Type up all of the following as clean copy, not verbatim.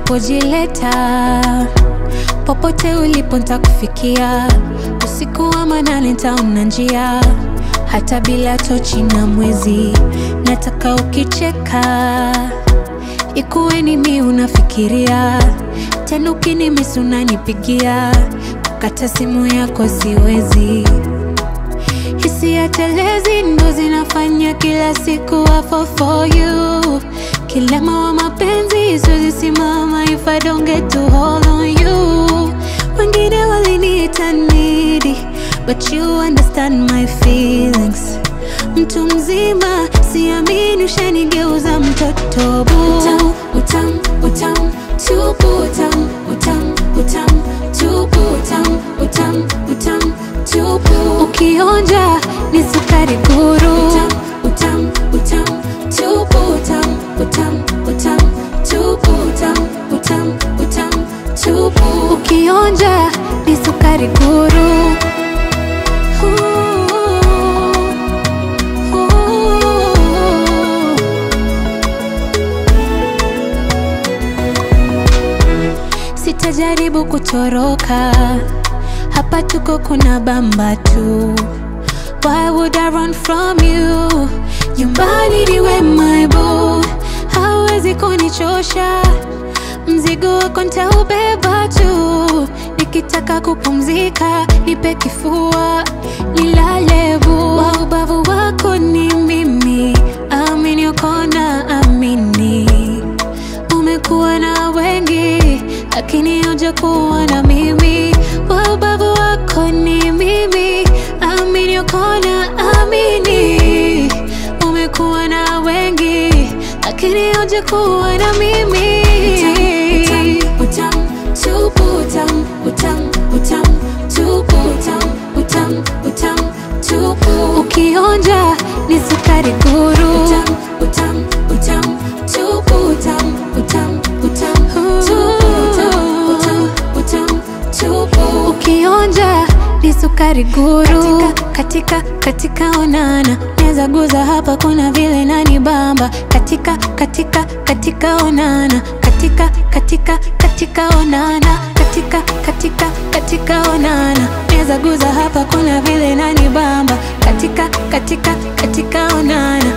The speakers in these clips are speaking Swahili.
unapojileta. Popote ulipo nitakufikia, usiku wa manane nitaona njia, hata bila tochi na mwezi. Nataka ukicheka ikuwe ni mimi unafikiria, tena ukinimisi unanipigia, kukata simu yako siwezi. Hisia telezi ndo zinafanya kila siku I fall for you. Kilema wa mapenzi siwezi simama if I don't get to hold on you. Wengine waliniita needy, but you understand my feelings. Mtu mzima siamini ushanigeuza mtoto boo. Utam, utam, utam, tupu utam, utam, utam, tupu utam, utam, utam, tupu. Ukionja ni sukari guru. Utam, utam, utam, tupu utam, utam, utam, tupu utam, utam, utam, tupu. Ukionja ni sukari guru. Sitajaribu kutoroka, hapa tuko kuna bamba tu. Why would I run from you? Nyumbani niwe my boo, hawezi kunichosha. Mzigo wako nitaubeba tu, nikitaka kupumzika nipe kifua nilale boo. Wa ubavu wako ni mimi, amini ukona amini. Umekuwa na wengi lakini hujakuwa na mimi. Wa ubavu wako ni mimi, amini ukona amini. Umekuwa na wengi lakini hujakuwa na mimi. Utam, utam, tupu utam, utam, utam, tupu utam, utam, utam, tupu. Ukionja ni sukari guru. Utam, utam, utam, tupu utam, utam, utam, tupu. Ukionja ni sukari guru. Katika onana, neza guza hapa kuna vile nani bamba. Katika onana, katika onana, katika onana, neza guza hapa kuna vile nani bamba. Katika onana,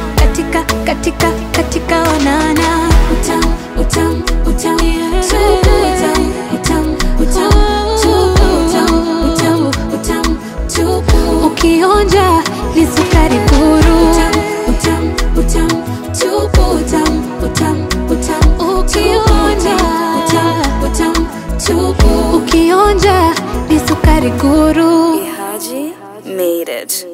katika onana. Utam, utam, utam, tupu utam, utam, utam, tupu utam, utam, utam, tupu. Ukionja ni sukari guru. Utam, utam, utam, tupu utam, utam, utam, ukionja, utam, utam, tupu. Ukionja ni sukari guru. Ihaji made it.